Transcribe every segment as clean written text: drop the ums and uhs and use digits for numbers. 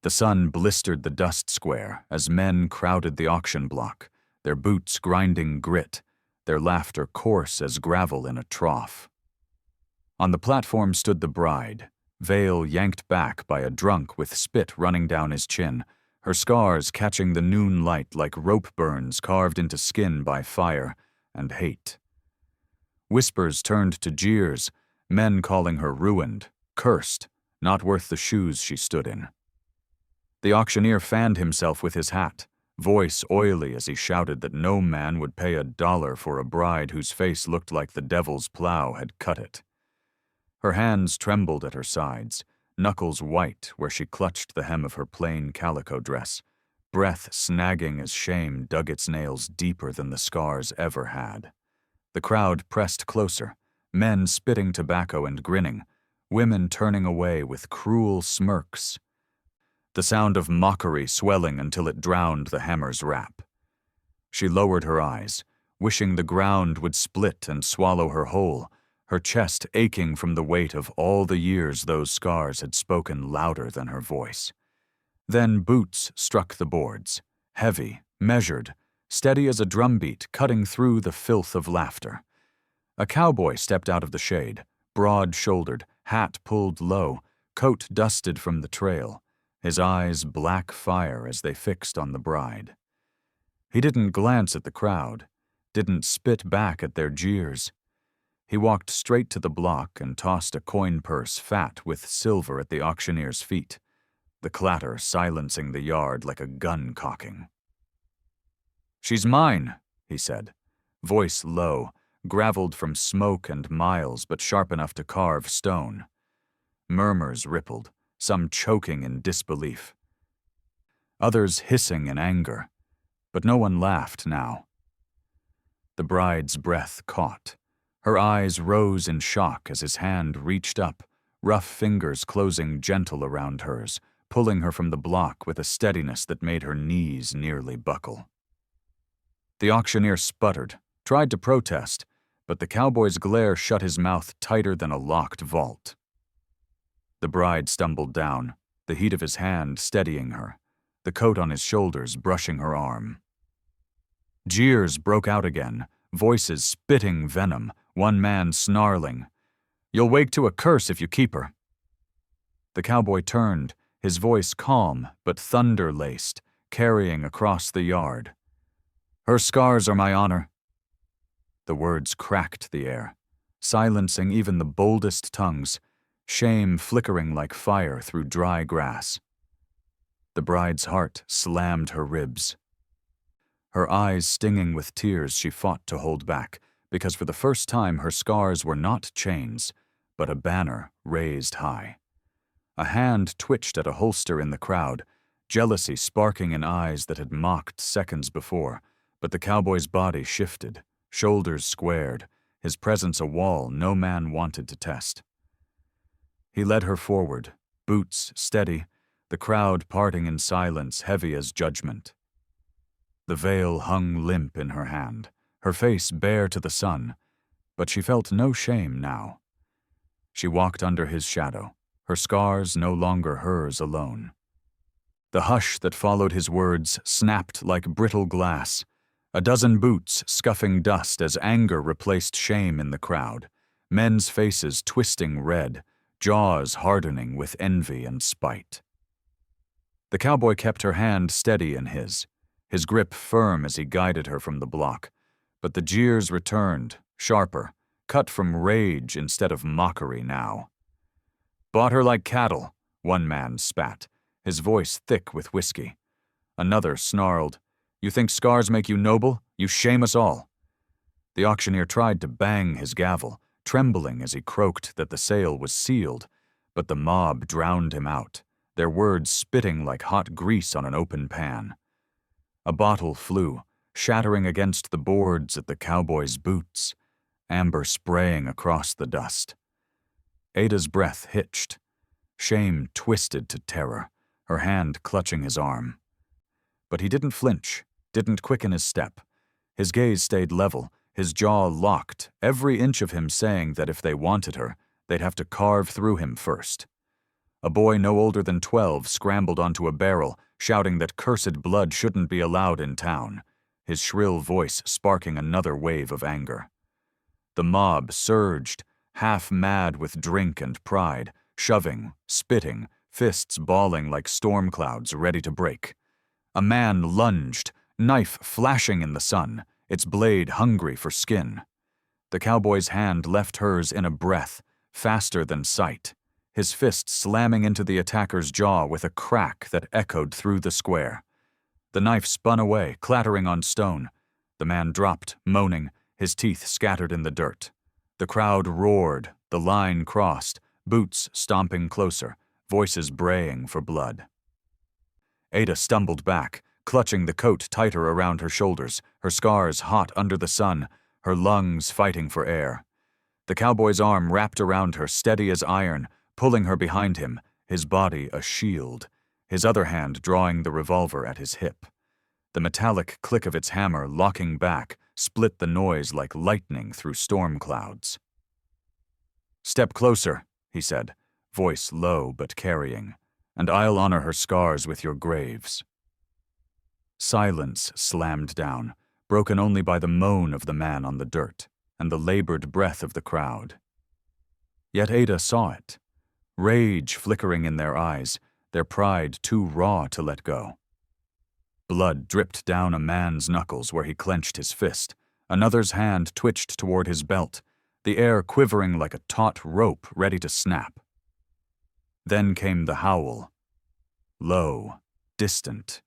The sun blistered the dust square as men crowded the auction block, their boots grinding grit, their laughter coarse as gravel in a trough. On the platform stood the bride, veil yanked back by a drunk with spit running down his chin, her scars catching the noon light like rope burns carved into skin by fire and hate. Whispers turned to jeers, men calling her ruined, cursed, not worth the shoes she stood in. The auctioneer fanned himself with his hat, voice oily as he shouted that no man would pay $1 for a bride whose face looked like the devil's plow had cut it. Her hands trembled at her sides, knuckles white where she clutched the hem of her plain calico dress, breath snagging as shame dug its nails deeper than the scars ever had. The crowd pressed closer, men spitting tobacco and grinning, women turning away with cruel smirks. The sound of mockery swelling until it drowned the hammer's rap. She lowered her eyes, wishing the ground would split and swallow her whole, her chest aching from the weight of all the years those scars had spoken louder than her voice. Then boots struck the boards, heavy, measured, steady as a drumbeat cutting through the filth of laughter. A cowboy stepped out of the shade, broad-shouldered, hat pulled low, coat dusted from the trail, his eyes black fire as they fixed on the bride. He didn't glance at the crowd, didn't spit back at their jeers. He walked straight to the block and tossed a coin purse fat with silver at the auctioneer's feet, the clatter silencing the yard like a gun cocking. "She's mine," he said, voice low, graveled from smoke and miles but sharp enough to carve stone. Murmurs rippled, some choking in disbelief, others hissing in anger, but no one laughed now. The bride's breath caught. Her eyes rose in shock as his hand reached up, rough fingers closing gentle around hers, pulling her from the block with a steadiness that made her knees nearly buckle. The auctioneer sputtered, tried to protest, but the cowboy's glare shut his mouth tighter than a locked vault. The bride stumbled down, the heat of his hand steadying her, the coat on his shoulders brushing her arm. Jeers broke out again, voices spitting venom, one man snarling, "You'll wake to a curse if you keep her." The cowboy turned, his voice calm but thunder-laced, carrying across the yard. "Her scars are my honor." The words cracked the air, silencing even the boldest tongues, shame flickering like fire through dry grass. The bride's heart slammed her ribs. Her eyes stinging with tears she fought to hold back, because for the first time her scars were not chains, but a banner raised high. A hand twitched at a holster in the crowd, jealousy sparking in eyes that had mocked seconds before, but the cowboy's body shifted, shoulders squared, his presence a wall no man wanted to test. He led her forward, boots steady, the crowd parting in silence heavy as judgment. The veil hung limp in her hand, her face bare to the sun, but she felt no shame now. She walked under his shadow, her scars no longer hers alone. The hush that followed his words snapped like brittle glass, a dozen boots scuffing dust as anger replaced shame in the crowd, men's faces twisting red, jaws hardening with envy and spite. The cowboy kept her hand steady in his grip firm as he guided her from the block, but the jeers returned, sharper, cut from rage instead of mockery now. "Bought her like cattle," one man spat, his voice thick with whiskey. Another snarled, "You think scars make you noble? You shame us all." The auctioneer tried to bang his gavel, trembling as he croaked that the sale was sealed, but the mob drowned him out, their words spitting like hot grease on an open pan. A bottle flew, shattering against the boards at the cowboy's boots, amber spraying across the dust. Ada's breath hitched. Shame twisted to terror, her hand clutching his arm. But he didn't flinch, didn't quicken his step. His gaze stayed level, his jaw locked, every inch of him saying that if they wanted her, they'd have to carve through him first. A boy no older than 12 scrambled onto a barrel, shouting that cursed blood shouldn't be allowed in town, his shrill voice sparking another wave of anger. The mob surged, half mad with drink and pride, shoving, spitting, fists balling like storm clouds ready to break. A man lunged, knife flashing in the sun, its blade hungry for skin. The cowboy's hand left hers in a breath, faster than sight, his fist slamming into the attacker's jaw with a crack that echoed through the square. The knife spun away, clattering on stone. The man dropped, moaning, his teeth scattered in the dirt. The crowd roared, the line crossed, boots stomping closer, voices braying for blood. Ada stumbled back, clutching the coat tighter around her shoulders, her scars hot under the sun, her lungs fighting for air. The cowboy's arm wrapped around her, steady as iron, pulling her behind him, his body a shield, his other hand drawing the revolver at his hip. The metallic click of its hammer, locking back, split the noise like lightning through storm clouds. "Step closer," he said, voice low but carrying, "and I'll honor her scars with your graves." Silence slammed down, broken only by the moan of the man on the dirt and the labored breath of the crowd. Yet Ada saw it, rage flickering in their eyes, their pride too raw to let go. Blood dripped down a man's knuckles where he clenched his fist. Another's hand twitched toward his belt, the air quivering like a taut rope ready to snap. Then came the howl, low, distant.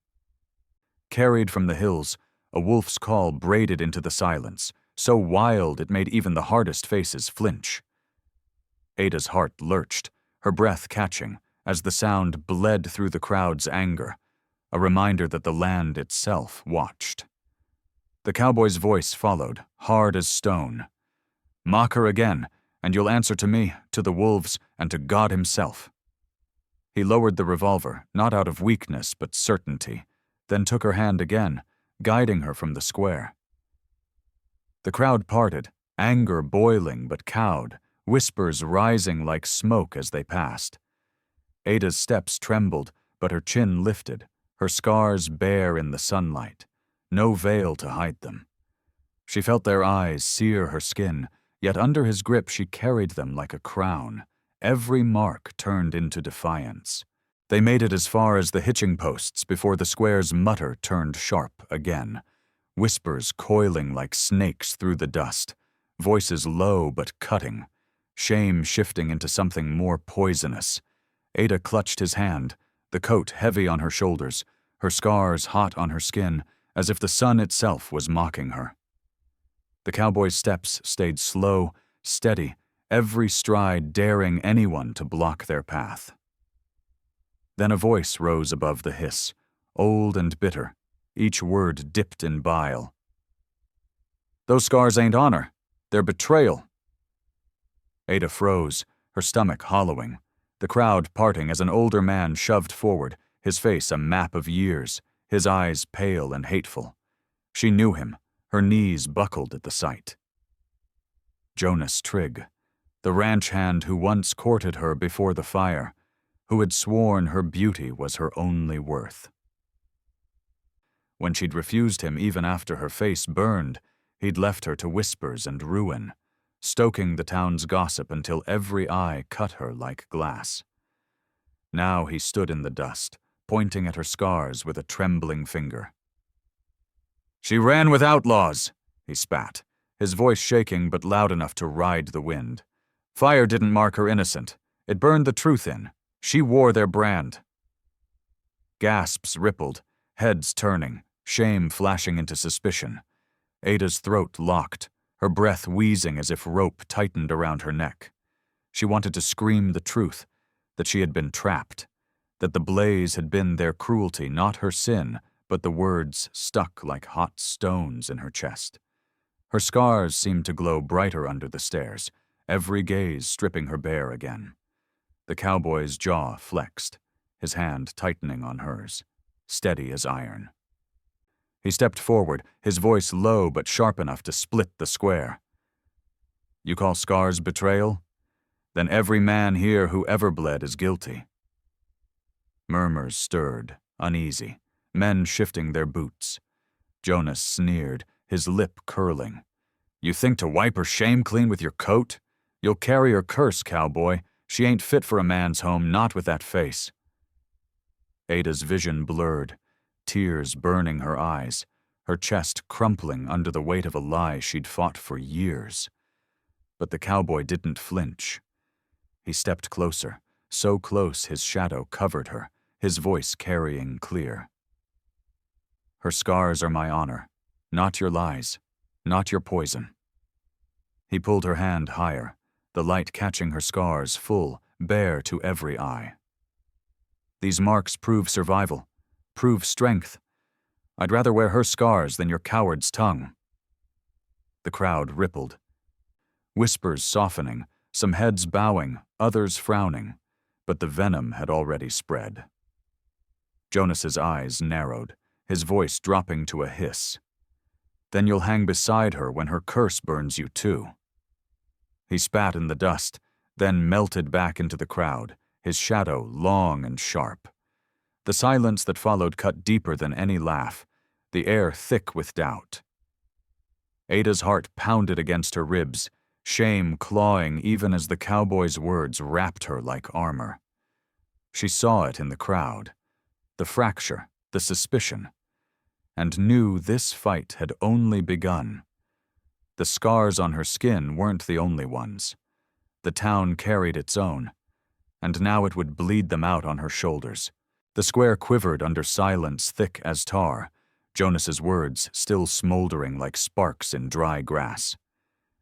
Carried from the hills, a wolf's call braided into the silence, so wild it made even the hardest faces flinch. Ada's heart lurched, her breath catching, as the sound bled through the crowd's anger, a reminder that the land itself watched. The cowboy's voice followed, hard as stone. "Mock her again, and you'll answer to me, to the wolves, and to God himself." He lowered the revolver, not out of weakness but certainty, then took her hand again, guiding her from the square. The crowd parted, anger boiling but cowed, whispers rising like smoke as they passed. Ada's steps trembled, but her chin lifted, her scars bare in the sunlight, no veil to hide them. She felt their eyes sear her skin, yet under his grip she carried them like a crown, every mark turned into defiance. They made it as far as the hitching posts before the square's mutter turned sharp again, whispers coiling like snakes through the dust, voices low but cutting, shame shifting into something more poisonous. Ada clutched his hand, the coat heavy on her shoulders, her scars hot on her skin, as if the sun itself was mocking her. The cowboy's steps stayed slow, steady, every stride daring anyone to block their path. Then a voice rose above the hiss, old and bitter, each word dipped in bile. "Those scars ain't honor, they're betrayal." Ada froze, her stomach hollowing, the crowd parting as an older man shoved forward, his face a map of years, his eyes pale and hateful. She knew him, her knees buckled at the sight. Jonas Trigg, the ranch hand who once courted her before the fire, who had sworn her beauty was her only worth. When she'd refused him even after her face burned, he'd left her to whispers and ruin, stoking the town's gossip until every eye cut her like glass. Now he stood in the dust, pointing at her scars with a trembling finger. "She ran with outlaws," he spat, his voice shaking but loud enough to ride the wind. "Fire didn't mark her innocent. It burned the truth in. She wore their brand." Gasps rippled, heads turning, shame flashing into suspicion. Ada's throat locked, her breath wheezing as if rope tightened around her neck. She wanted to scream the truth, that she had been trapped, that the blaze had been their cruelty, not her sin, but the words stuck like hot stones in her chest. Her scars seemed to glow brighter under the stairs, every gaze stripping her bare again. The cowboy's jaw flexed, his hand tightening on hers, steady as iron. He stepped forward, his voice low but sharp enough to split the square. "You call scars betrayal? Then every man here who ever bled is guilty. Murmurs stirred, uneasy, men shifting their boots. Jonas sneered, his lip curling. "You think to wipe her shame clean with your coat? You'll carry her curse, cowboy. She ain't fit for a man's home, not with that face." Ada's vision blurred, tears burning her eyes, her chest crumpling under the weight of a lie she'd fought for years. But the cowboy didn't flinch. He stepped closer, so close his shadow covered her, his voice carrying clear. "Her scars are my honor, not your lies, not your poison." He pulled her hand higher, the light catching her scars full, bare to every eye. "These marks prove survival, prove strength. I'd rather wear her scars than your coward's tongue." The crowd rippled. Whispers softening, some heads bowing, others frowning, but the venom had already spread. Jonas's eyes narrowed, his voice dropping to a hiss. "Then you'll hang beside her when her curse burns you too." He spat in the dust, then melted back into the crowd, his shadow long and sharp. The silence that followed cut deeper than any laugh, the air thick with doubt. Ada's heart pounded against her ribs, shame clawing even as the cowboy's words wrapped her like armor. She saw it in the crowd, the fracture, the suspicion, and knew this fight had only begun. The scars on her skin weren't the only ones. The town carried its own, and now it would bleed them out on her shoulders. The square quivered under silence thick as tar, Jonas's words still smoldering like sparks in dry grass.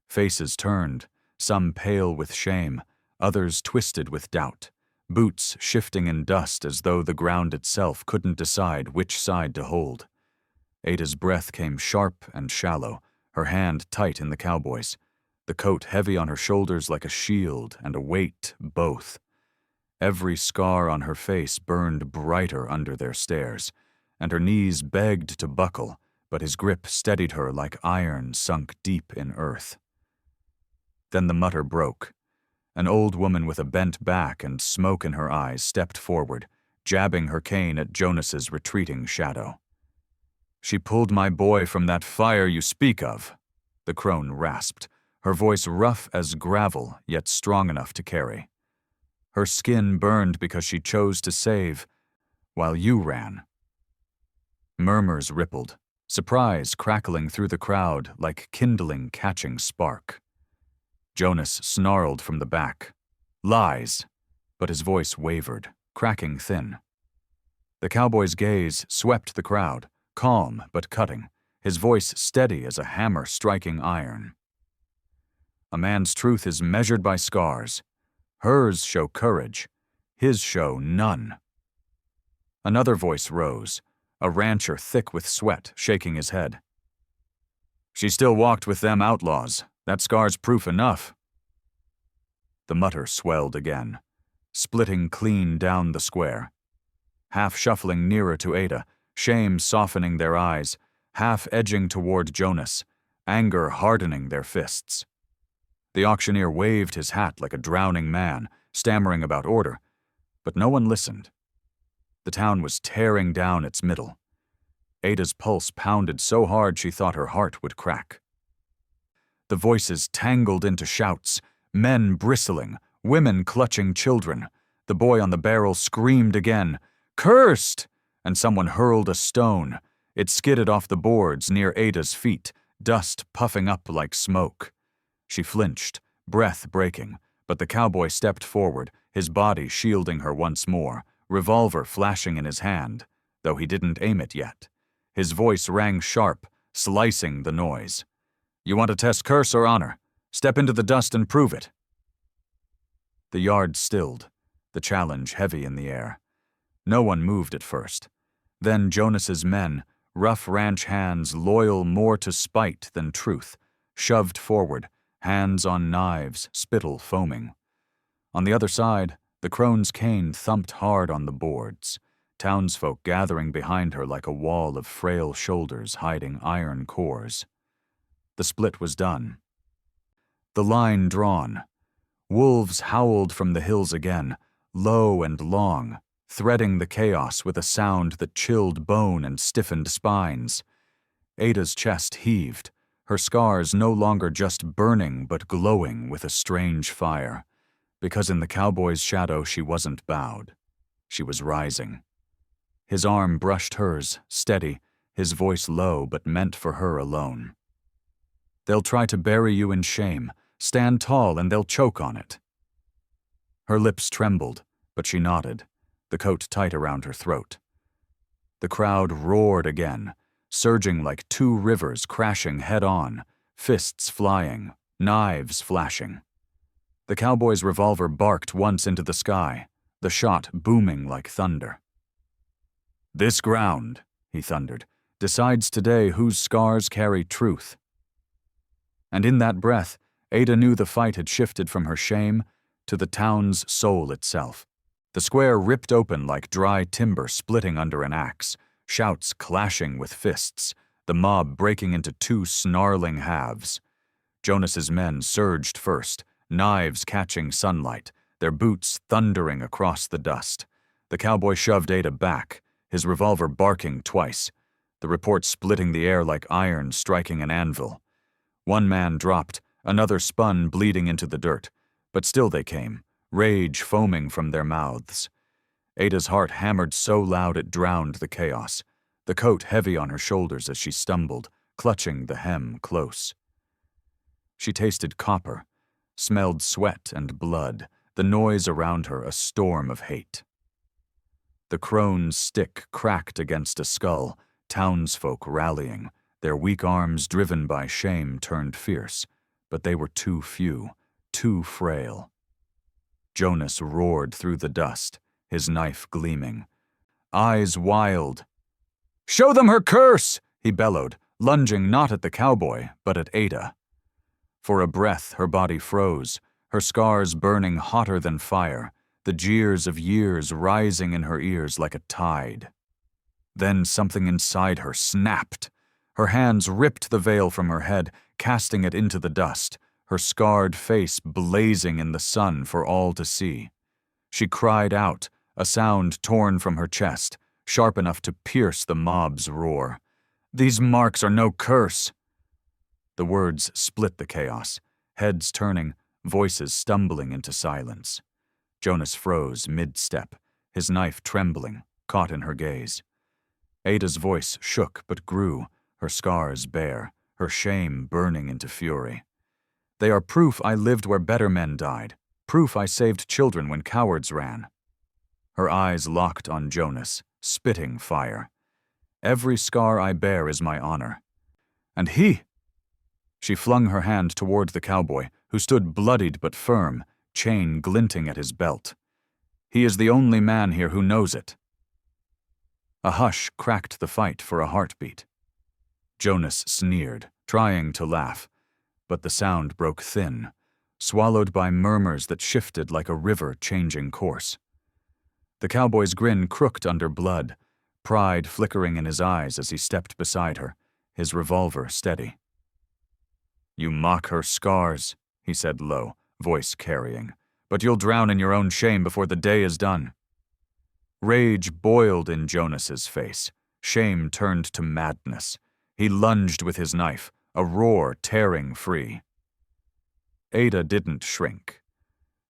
Faces turned, some pale with shame, others twisted with doubt, boots shifting in dust as though the ground itself couldn't decide which side to hold. Ada's breath came sharp and shallow, her hand tight in the cowboy's, the coat heavy on her shoulders like a shield and a weight both. Every scar on her face burned brighter under their stares, and her knees begged to buckle, but his grip steadied her like iron sunk deep in earth. Then the mutter broke. An old woman with a bent back and smoke in her eyes stepped forward, jabbing her cane at Jonas's retreating shadow. "She pulled my boy from that fire you speak of," the crone rasped, her voice rough as gravel yet strong enough to carry. "Her skin burned because she chose to save, while you ran." Murmurs rippled, surprise crackling through the crowd like kindling catching spark. Jonas snarled from the back, "Lies," but his voice wavered, cracking thin. The cowboy's gaze swept the crowd, calm but cutting, his voice steady as a hammer striking iron. "A man's truth is measured by scars. Hers show courage, his show none." Another voice rose, a rancher thick with sweat, shaking his head. "She still walked with them outlaws. That scar's proof enough." The mutter swelled again, splitting clean down the square. Half shuffling nearer to Ada, shame softening their eyes, half edging toward Jonas, anger hardening their fists. The auctioneer waved his hat like a drowning man, stammering about order, but no one listened. The town was tearing down its middle. Ada's pulse pounded so hard she thought her heart would crack. The voices tangled into shouts, men bristling, women clutching children. The boy on the barrel screamed again, "Cursed!" and someone hurled a stone. It skidded off the boards near Ada's feet, dust puffing up like smoke. She flinched, breath breaking, but the cowboy stepped forward, his body shielding her once more, revolver flashing in his hand, though he didn't aim it yet. His voice rang sharp, slicing the noise. "You want to test curse or honor? Step into the dust and prove it." The yard stilled, the challenge heavy in the air. No one moved at first. Then Jonas's men, rough ranch hands loyal more to spite than truth, shoved forward, hands on knives, spittle foaming. On the other side, the crone's cane thumped hard on the boards, townsfolk gathering behind her like a wall of frail shoulders hiding iron cores. The split was done. The line drawn. Wolves howled from the hills again, low and long, threading the chaos with a sound that chilled bone and stiffened spines. Ada's chest heaved, her scars no longer just burning but glowing with a strange fire, because in the cowboy's shadow she wasn't bowed. She was rising. His arm brushed hers, steady, his voice low but meant for her alone. "They'll try to bury you in shame. Stand tall and they'll choke on it." Her lips trembled, but she nodded, the coat tight around her throat. The crowd roared again, surging like two rivers crashing head-on, fists flying, knives flashing. The cowboy's revolver barked once into the sky, the shot booming like thunder. "This ground," he thundered, "decides today whose scars carry truth." And in that breath, Ada knew the fight had shifted from her shame to the town's soul itself. The square ripped open like dry timber splitting under an axe, shouts clashing with fists, the mob breaking into two snarling halves. Jonas's men surged first, knives catching sunlight, their boots thundering across the dust. The cowboy shoved Ada back, his revolver barking twice, the report splitting the air like iron striking an anvil. One man dropped, another spun bleeding into the dirt, but still they came, rage foaming from their mouths. Ada's heart hammered so loud it drowned the chaos, the coat heavy on her shoulders as she stumbled, clutching the hem close. She tasted copper, smelled sweat and blood, the noise around her a storm of hate. The crone's stick cracked against a skull, townsfolk rallying, their weak arms driven by shame turned fierce, but they were too few, too frail. Jonas roared through the dust, his knife gleaming, eyes wild. "Show them her curse!" he bellowed, lunging not at the cowboy, but at Ada. For a breath her body froze, her scars burning hotter than fire, the jeers of years rising in her ears like a tide. Then something inside her snapped. Her hands ripped the veil from her head, casting it into the dust, her scarred face blazing in the sun for all to see. She cried out, a sound torn from her chest, sharp enough to pierce the mob's roar. "These marks are no curse." The words split the chaos, heads turning, voices stumbling into silence. Jonas froze mid-step, his knife trembling, caught in her gaze. Ada's voice shook but grew, her scars bare, her shame burning into fury. "They are proof I lived where better men died, proof I saved children when cowards ran." Her eyes locked on Jonas, spitting fire. "Every scar I bear is my honor. And he—" She flung her hand toward the cowboy, who stood bloodied but firm, chain glinting at his belt. "He is the only man here who knows it." A hush cracked the fight for a heartbeat. Jonas sneered, trying to laugh, but the sound broke thin, swallowed by murmurs that shifted like a river changing course. The cowboy's grin crooked under blood, pride flickering in his eyes as he stepped beside her, his revolver steady. "You mock her scars," he said low, voice carrying, "but you'll drown in your own shame before the day is done." Rage boiled in Jonas's face, shame turned to madness. He lunged with his knife, a roar tearing free. Ada didn't shrink.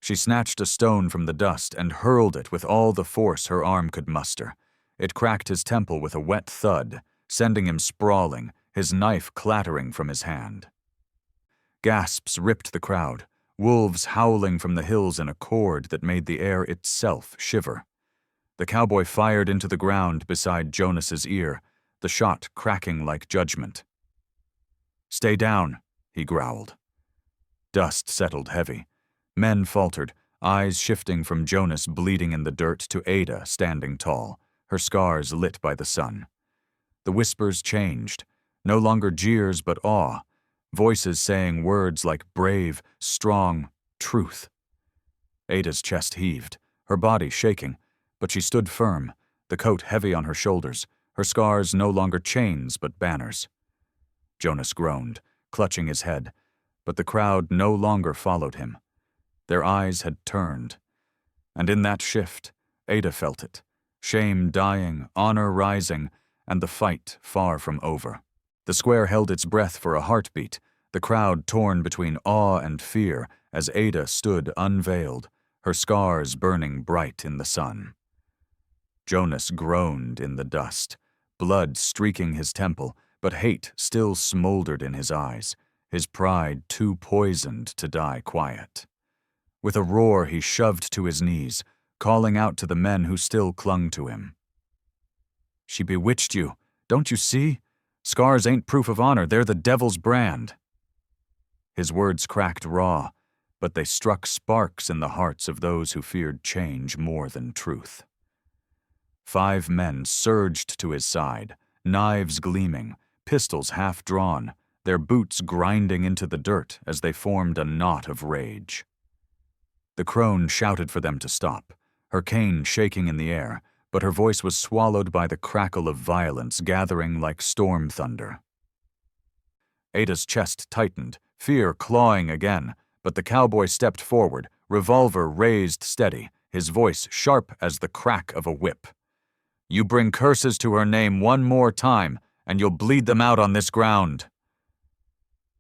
She snatched a stone from the dust and hurled it with all the force her arm could muster. It cracked his temple with a wet thud, sending him sprawling, his knife clattering from his hand. Gasps ripped the crowd, wolves howling from the hills in a chord that made the air itself shiver. The cowboy fired into the ground beside Jonas's ear, the shot cracking like judgment. "Stay down," he growled. Dust settled heavy. Men faltered, eyes shifting from Jonas bleeding in the dirt to Ada standing tall, her scars lit by the sun. The whispers changed, no longer jeers but awe, voices saying words like brave, strong, truth. Ada's chest heaved, her body shaking, but she stood firm, the coat heavy on her shoulders, her scars no longer chains but banners. Jonas groaned, clutching his head, but the crowd no longer followed him. Their eyes had turned, and in that shift, Ada felt it. Shame dying, honor rising, and the fight far from over. The square held its breath for a heartbeat, the crowd torn between awe and fear as Ada stood unveiled, her scars burning bright in the sun. Jonas groaned in the dust, blood streaking his temple, but hate still smoldered in his eyes, his pride too poisoned to die quiet. With a roar he shoved to his knees, calling out to the men who still clung to him. "She bewitched you, don't you see? Scars ain't proof of honor, they're the devil's brand." His words cracked raw, but they struck sparks in the hearts of those who feared change more than truth. 5 men surged to his side, knives gleaming, pistols half drawn, their boots grinding into the dirt as they formed a knot of rage. The crone shouted for them to stop, her cane shaking in the air, but her voice was swallowed by the crackle of violence gathering like storm thunder. Ada's chest tightened, fear clawing again, but the cowboy stepped forward, revolver raised steady, his voice sharp as the crack of a whip. "You bring curses to her name one more time, and you'll bleed them out on this ground."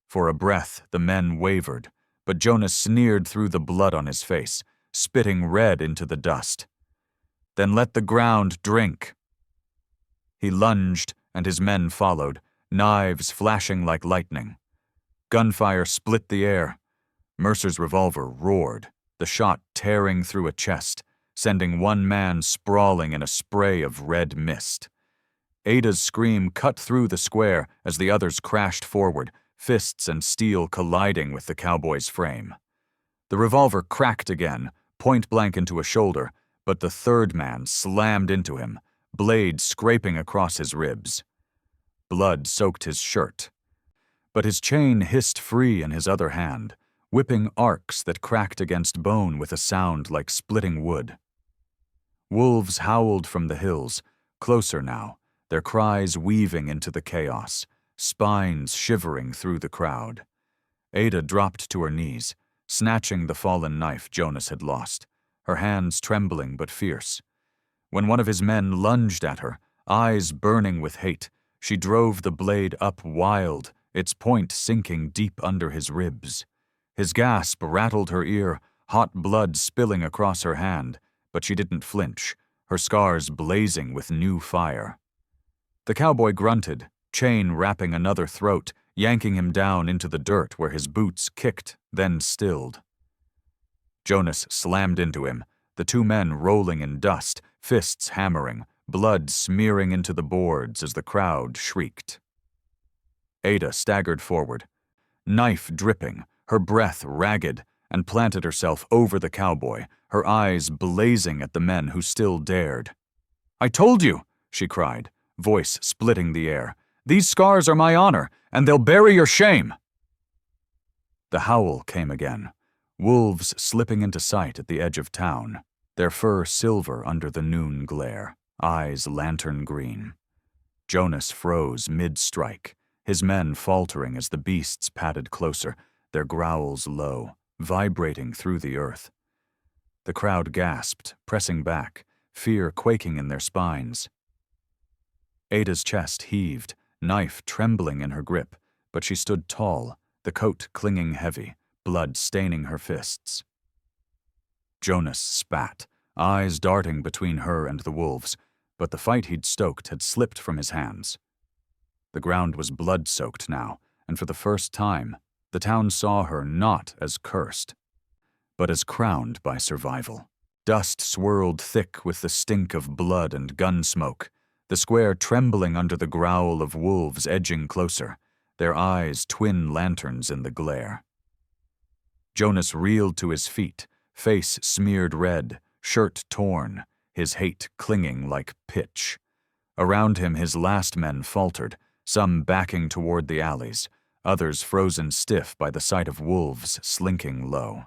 For a breath, the men wavered, but Jonas sneered through the blood on his face, spitting red into the dust. "Then let the ground drink." He lunged, and his men followed, knives flashing like lightning. Gunfire split the air. Mercer's revolver roared, the shot tearing through a chest, sending one man sprawling in a spray of red mist. Ada's scream cut through the square as the others crashed forward, fists and steel colliding with the cowboy's frame. The revolver cracked again, point-blank into a shoulder, but the third man slammed into him, blade scraping across his ribs. Blood soaked his shirt, but his chain hissed free in his other hand, whipping arcs that cracked against bone with a sound like splitting wood. Wolves howled from the hills, closer now, their cries weaving into the chaos, spines shivering through the crowd. Ada dropped to her knees, snatching the fallen knife Jonas had lost, her hands trembling but fierce. When one of his men lunged at her, eyes burning with hate, she drove the blade up wild, its point sinking deep under his ribs. His gasp rattled her ear, hot blood spilling across her hand, but she didn't flinch, her scars blazing with new fire. The cowboy grunted, chain wrapping another throat, yanking him down into the dirt where his boots kicked, then stilled. Jonas slammed into him, the 2 men rolling in dust, fists hammering, blood smearing into the boards as the crowd shrieked. Ada staggered forward, knife dripping, her breath ragged, and planted herself over the cowboy, her eyes blazing at the men who still dared. "I told you," she cried, voice splitting the air. "These scars are my honor, and they'll bury your shame." The howl came again, wolves slipping into sight at the edge of town, their fur silver under the noon glare, eyes lantern green. Jonas froze mid-strike, his men faltering as the beasts padded closer, their growls low, vibrating through the earth. The crowd gasped, pressing back, fear quaking in their spines. Ada's chest heaved, knife trembling in her grip, but she stood tall, the coat clinging heavy, blood staining her fists. Jonas spat, eyes darting between her and the wolves, but the fight he'd stoked had slipped from his hands. The ground was blood-soaked now, and for the first time, the town saw her not as cursed, but as crowned by survival. Dust swirled thick with the stink of blood and gun smoke, the square trembling under the growl of wolves edging closer, their eyes twin lanterns in the glare. Jonas reeled to his feet, face smeared red, shirt torn, his hate clinging like pitch. Around him his last men faltered, some backing toward the alleys, others frozen stiff by the sight of wolves slinking low.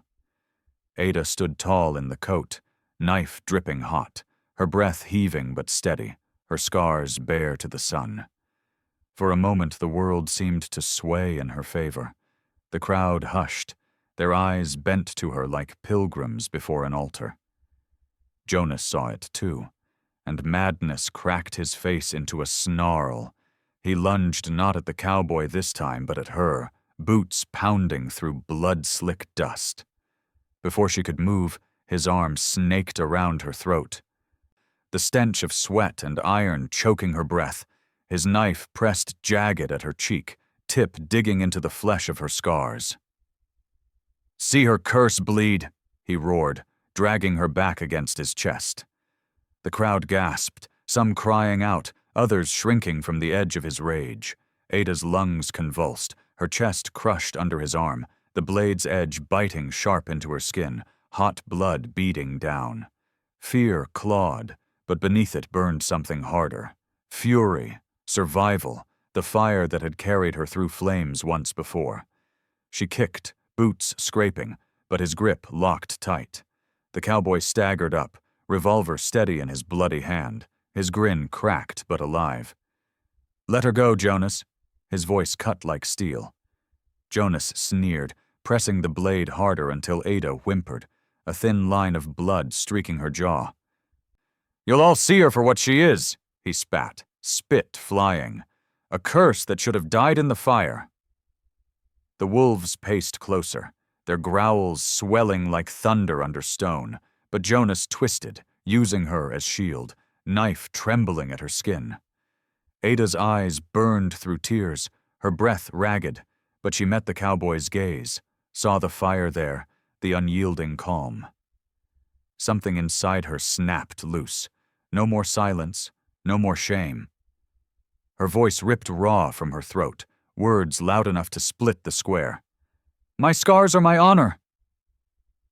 Ada stood tall in the coat, knife dripping hot, her breath heaving but steady, her scars bare to the sun. For a moment the world seemed to sway in her favor. The crowd hushed, their eyes bent to her like pilgrims before an altar. Jonas saw it too, and madness cracked his face into a snarl. He lunged not at the cowboy this time, but at her, boots pounding through blood-slick dust. Before she could move, his arm snaked around her throat. The stench of sweat and iron choking her breath, his knife pressed jagged at her cheek, tip digging into the flesh of her scars. "See her curse bleed," he roared, dragging her back against his chest. The crowd gasped, some crying out, others shrinking from the edge of his rage. Ada's lungs convulsed, her chest crushed under his arm, the blade's edge biting sharp into her skin, hot blood beading down. Fear clawed, but beneath it burned something harder. Fury, survival, the fire that had carried her through flames once before. She kicked, boots scraping, but his grip locked tight. The cowboy staggered up, revolver steady in his bloody hand, his grin cracked but alive. "Let her go, Jonas," his voice cut like steel. Jonas sneered, pressing the blade harder until Ada whimpered, a thin line of blood streaking her jaw. "You'll all see her for what she is," he spat, spit flying. "A curse that should have died in the fire." The wolves paced closer, their growls swelling like thunder under stone, but Jonas twisted, using her as shield, knife trembling at her skin. Ada's eyes burned through tears, her breath ragged, but she met the cowboy's gaze, saw the fire there, the unyielding calm. Something inside her snapped loose. No more silence, no more shame. Her voice ripped raw from her throat, words loud enough to split the square. "My scars are my honor!"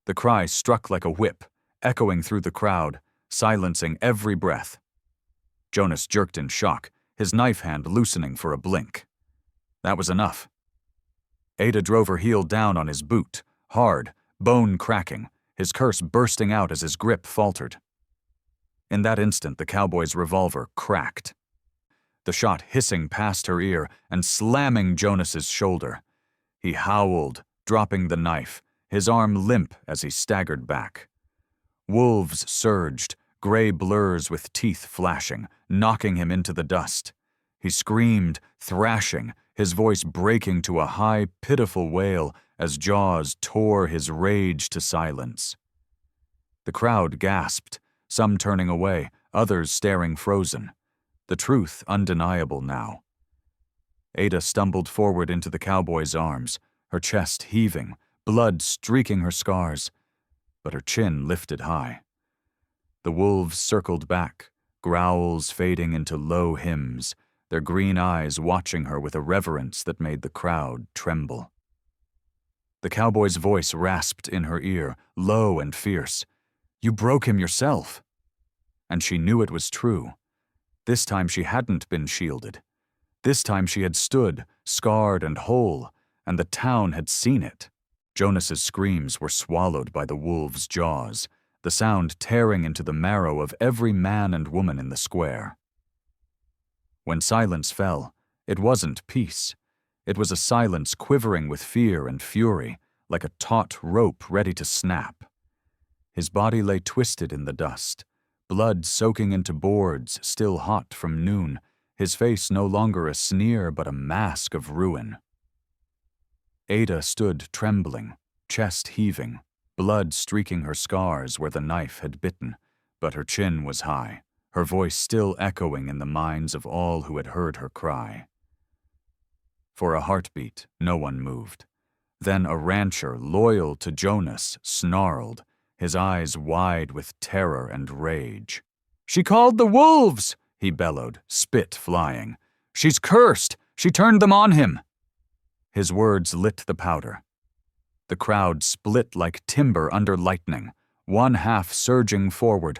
The cry struck like a whip, echoing through the crowd, silencing every breath. Jonas jerked in shock, his knife hand loosening for a blink. That was enough. Ada drove her heel down on his boot, hard, bone cracking, his curse bursting out as his grip faltered. In that instant, the cowboy's revolver cracked. The shot hissing past her ear and slamming Jonas's shoulder. He howled, dropping the knife, his arm limp as he staggered back. Wolves surged, gray blurs with teeth flashing, knocking him into the dust. He screamed, thrashing, his voice breaking to a high, pitiful wail as jaws tore his rage to silence. The crowd gasped, some turning away, others staring frozen. The truth undeniable now. Ada stumbled forward into the cowboy's arms, her chest heaving, blood streaking her scars, but her chin lifted high. The wolves circled back, growls fading into low hymns, their green eyes watching her with a reverence that made the crowd tremble. The cowboy's voice rasped in her ear, low and fierce. "You broke him yourself." And she knew it was true. This time she hadn't been shielded. This time she had stood, scarred and whole, and the town had seen it. Jonas's screams were swallowed by the wolves' jaws, the sound tearing into the marrow of every man and woman in the square. When silence fell, it wasn't peace. It was a silence quivering with fear and fury, like a taut rope ready to snap. His body lay twisted in the dust, blood soaking into boards still hot from noon, his face no longer a sneer but a mask of ruin. Ada stood trembling, chest heaving, blood streaking her scars where the knife had bitten, but her chin was high, her voice still echoing in the minds of all who had heard her cry. For a heartbeat, no one moved. Then a rancher loyal to Jonas snarled, his eyes wide with terror and rage. "She called the wolves!" he bellowed, spit flying. "She's cursed! She turned them on him!" His words lit the powder. The crowd split like timber under lightning, one half surging forward,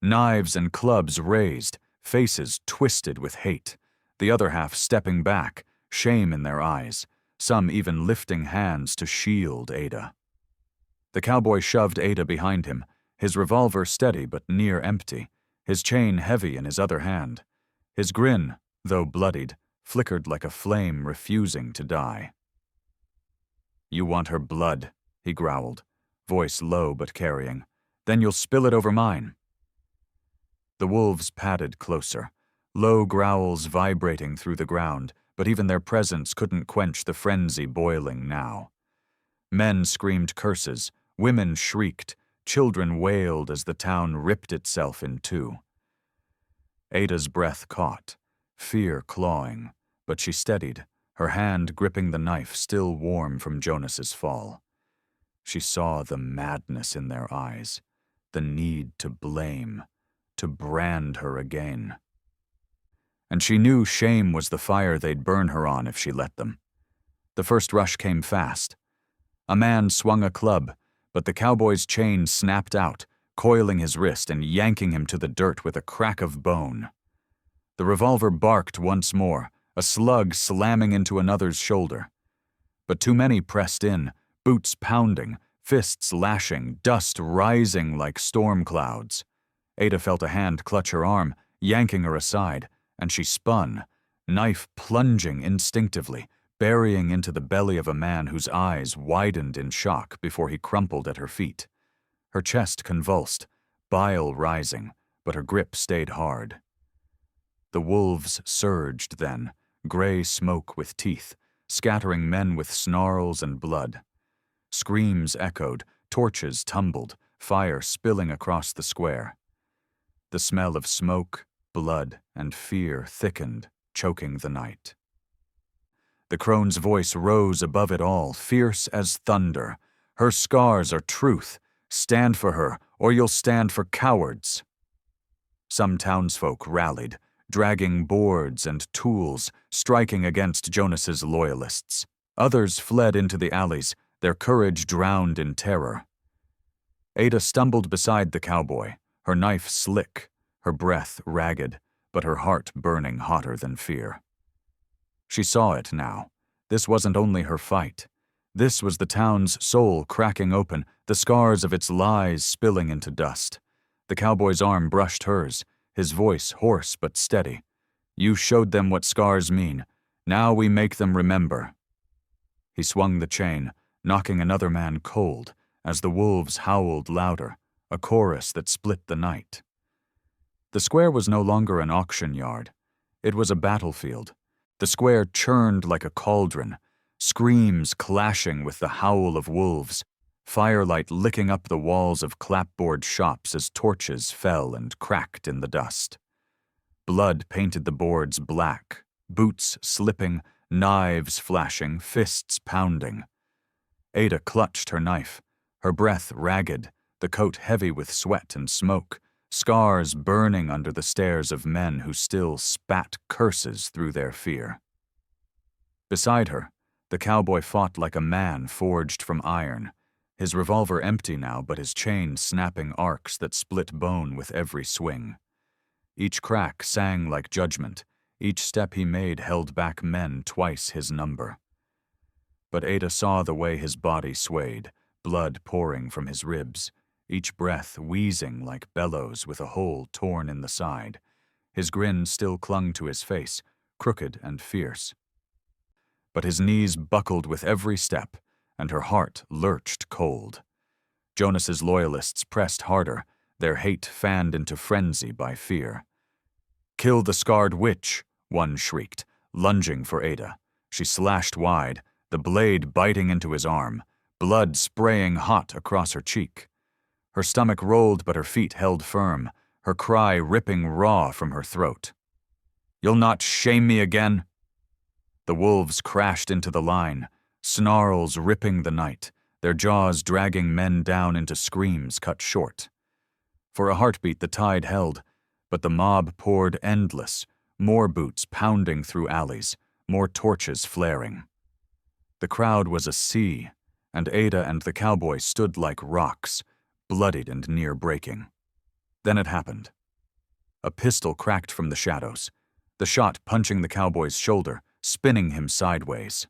knives and clubs raised, faces twisted with hate, the other half stepping back, shame in their eyes, some even lifting hands to shield Ada. The cowboy shoved Ada behind him, his revolver steady but near empty, his chain heavy in his other hand. His grin, though bloodied, flickered like a flame refusing to die. "You want her blood," he growled, voice low but carrying. "Then you'll spill it over mine. The wolves padded closer, low growls vibrating through the ground, but even their presence couldn't quench the frenzy boiling now. Men screamed curses, women shrieked, children wailed as the town ripped itself in two. Ada's breath caught, fear clawing, but she steadied, her hand gripping the knife still warm from Jonas's fall. She saw the madness in their eyes, the need to blame, to brand her again. And she knew shame was the fire they'd burn her on if she let them. The first rush came fast. A man swung a club, but the cowboy's chain snapped out, coiling his wrist and yanking him to the dirt with a crack of bone. The revolver barked once more, a slug slamming into another's shoulder. But too many pressed in, boots pounding, fists lashing, dust rising like storm clouds. Ada felt a hand clutch her arm, yanking her aside, and she spun, knife plunging instinctively, burying into the belly of a man whose eyes widened in shock before he crumpled at her feet. Her chest convulsed, bile rising, but her grip stayed hard. The wolves surged then, gray smoke with teeth, scattering men with snarls and blood. Screams echoed, torches tumbled, fire spilling across the square. The smell of smoke, blood, and fear thickened, choking the night. The crone's voice rose above it all, fierce as thunder. Her scars are truth. Stand for her, or you'll stand for cowards. Some townsfolk rallied, dragging boards and tools, striking against Jonas's loyalists. Others fled into the alleys, their courage drowned in terror. Ada stumbled beside the cowboy, her knife slick, her breath ragged, but her heart burning hotter than fear. She saw it now. This wasn't only her fight. This was the town's soul cracking open, the scars of its lies spilling into dust. The cowboy's arm brushed hers, his voice hoarse but steady. You showed them what scars mean. Now we make them remember. He swung the chain, knocking another man cold, as the wolves howled louder, a chorus that split the night. The square was no longer an auction yard. It was a battlefield. The square churned like a cauldron, screams clashing with the howl of wolves, firelight licking up the walls of clapboard shops as torches fell and cracked in the dust. Blood painted the boards black, boots slipping, knives flashing, fists pounding. Ada clutched her knife, her breath ragged, the coat heavy with sweat and smoke, scars burning under the stares of men who still spat curses through their fear. Beside her, the cowboy fought like a man forged from iron, his revolver empty now but his chain snapping arcs that split bone with every swing. Each crack sang like judgment, each step he made held back men twice his number. But Ada saw the way his body swayed, blood pouring from his ribs, each breath wheezing like bellows with a hole torn in the side. His grin still clung to his face, crooked and fierce. But his knees buckled with every step, and her heart lurched cold. Jonas's loyalists pressed harder, their hate fanned into frenzy by fear. "Kill the scarred witch," one shrieked, lunging for Ada. She slashed wide, the blade biting into his arm, blood spraying hot across her cheek. Her stomach rolled, but her feet held firm, her cry ripping raw from her throat. "You'll not shame me again?" The wolves crashed into the line, snarls ripping the night, their jaws dragging men down into screams cut short. For a heartbeat the tide held, but the mob poured endless, more boots pounding through alleys, more torches flaring. The crowd was a sea, and Ada and the cowboy stood like rocks, bloodied and near breaking. Then it happened. A pistol cracked from the shadows, the shot punching the cowboy's shoulder, spinning him sideways.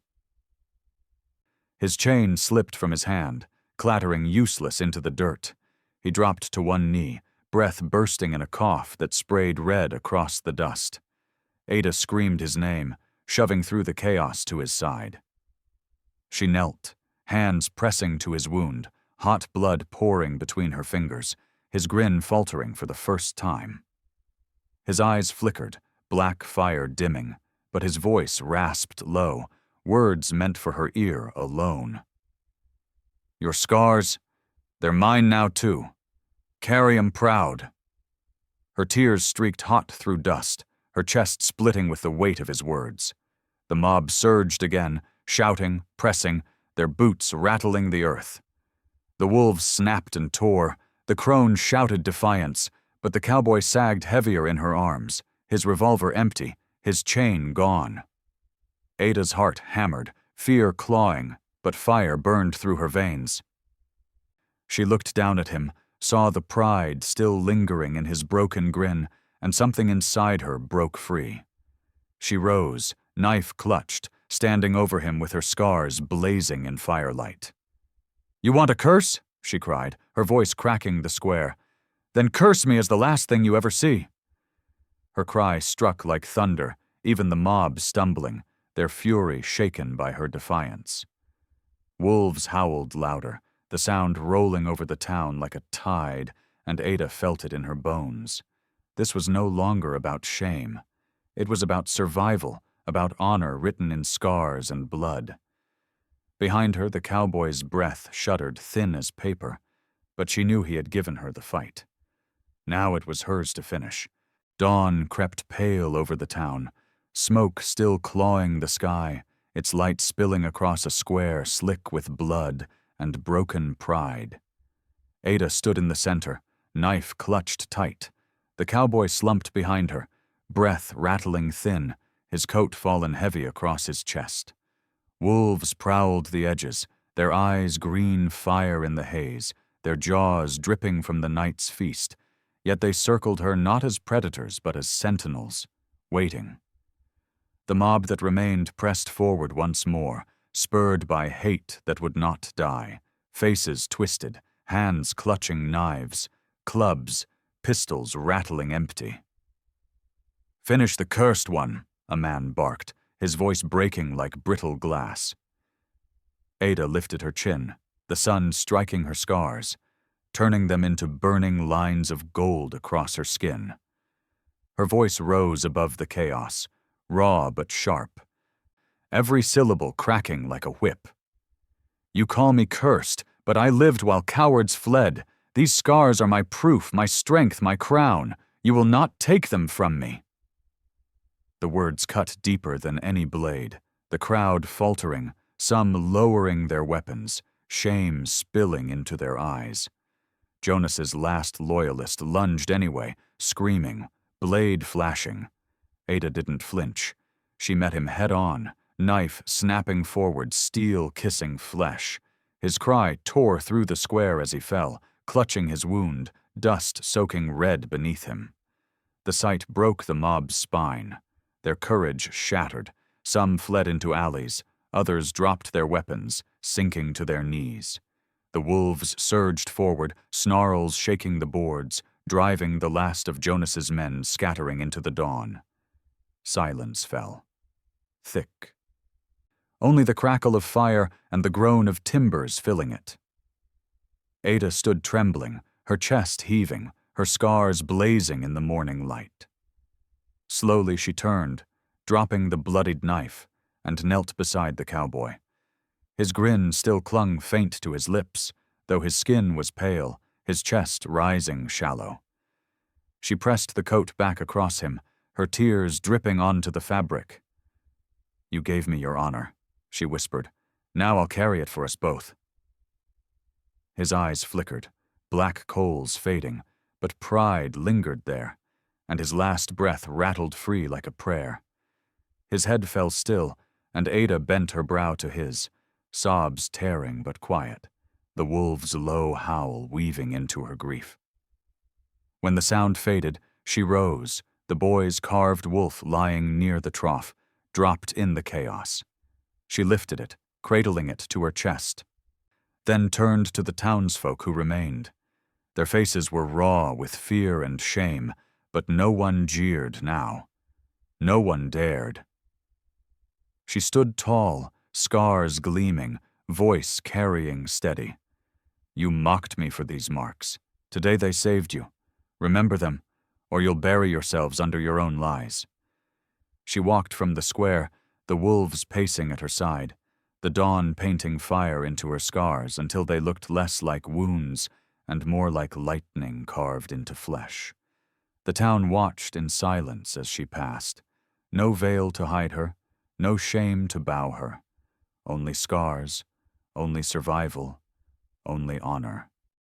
His chain slipped from his hand, clattering useless into the dirt. He dropped to one knee, breath bursting in a cough that sprayed red across the dust. Ada screamed his name, shoving through the chaos to his side. She knelt, hands pressing to his wound, hot blood pouring between her fingers, his grin faltering for the first time. His eyes flickered, black fire dimming, but his voice rasped low, words meant for her ear alone. "Your scars, they're mine now too. Carry 'em proud." Her tears streaked hot through dust, her chest splitting with the weight of his words. The mob surged again, shouting, pressing, their boots rattling the earth. The wolves snapped and tore, the crone shouted defiance, but the cowboy sagged heavier in her arms, his revolver empty, his chain gone. Ada's heart hammered, fear clawing, but fire burned through her veins. She looked down at him, saw the pride still lingering in his broken grin, and something inside her broke free. She rose, knife clutched, standing over him with her scars blazing in firelight. "You want a curse?" she cried, her voice cracking the square. "Then curse me as the last thing you ever see." Her cry struck like thunder, even the mob stumbling, their fury shaken by her defiance. Wolves howled louder, the sound rolling over the town like a tide, and Ada felt it in her bones. This was no longer about shame. It was about survival, about honor written in scars and blood. Behind her, the cowboy's breath shuddered thin as paper, but she knew he had given her the fight. Now it was hers to finish. Dawn crept pale over the town, smoke still clawing the sky, its light spilling across a square slick with blood and broken pride. Ada stood in the center, knife clutched tight. The cowboy slumped behind her, breath rattling thin, his coat fallen heavy across his chest. Wolves prowled the edges, their eyes green fire in the haze, their jaws dripping from the night's feast, yet they circled her not as predators but as sentinels, waiting. The mob that remained pressed forward once more, spurred by hate that would not die, faces twisted, hands clutching knives, clubs, pistols rattling empty. "Finish the cursed one," a man barked, his voice breaking like brittle glass. Ada lifted her chin, the sun striking her scars, turning them into burning lines of gold across her skin. Her voice rose above the chaos, raw but sharp, every syllable cracking like a whip. "You call me cursed, but I lived while cowards fled. These scars are my proof, my strength, my crown. You will not take them from me." The words cut deeper than any blade, the crowd faltering, some lowering their weapons, shame spilling into their eyes. Jonas's last loyalist lunged anyway, screaming, blade flashing. Ada didn't flinch. She met him head-on, knife snapping forward, steel kissing flesh. His cry tore through the square as he fell, clutching his wound, dust soaking red beneath him. The sight broke the mob's spine. Their courage shattered. Some fled into alleys, others dropped their weapons, sinking to their knees. The wolves surged forward, snarls shaking the boards, driving the last of Jonas's men scattering into the dawn. Silence fell. Thick. Only the crackle of fire and the groan of timbers filling it. Ada stood trembling, her chest heaving, her scars blazing in the morning light. Slowly she turned, dropping the bloodied knife, and knelt beside the cowboy. His grin still clung faint to his lips, though his skin was pale, his chest rising shallow. She pressed the coat back across him, her tears dripping onto the fabric. "You gave me your honor," she whispered. "Now I'll carry it for us both." His eyes flickered, black coals fading, but pride lingered there, and his last breath rattled free like a prayer. His head fell still, and Ada bent her brow to his, sobs tearing but quiet, the wolf's low howl weaving into her grief. When the sound faded, she rose, the boy's carved wolf lying near the trough, dropped in the chaos. She lifted it, cradling it to her chest, then turned to the townsfolk who remained. Their faces were raw with fear and shame, but no one jeered now. No one dared. She stood tall, scars gleaming, voice carrying steady. "You mocked me for these marks. Today they saved you. Remember them. or you'll bury yourselves under your own lies." She walked from the square, the wolves pacing at her side, the dawn painting fire into her scars until they looked less like wounds and more like lightning carved into flesh. The town watched in silence as she passed. No veil to hide her, no shame to bow her. Only scars, only survival, only honor.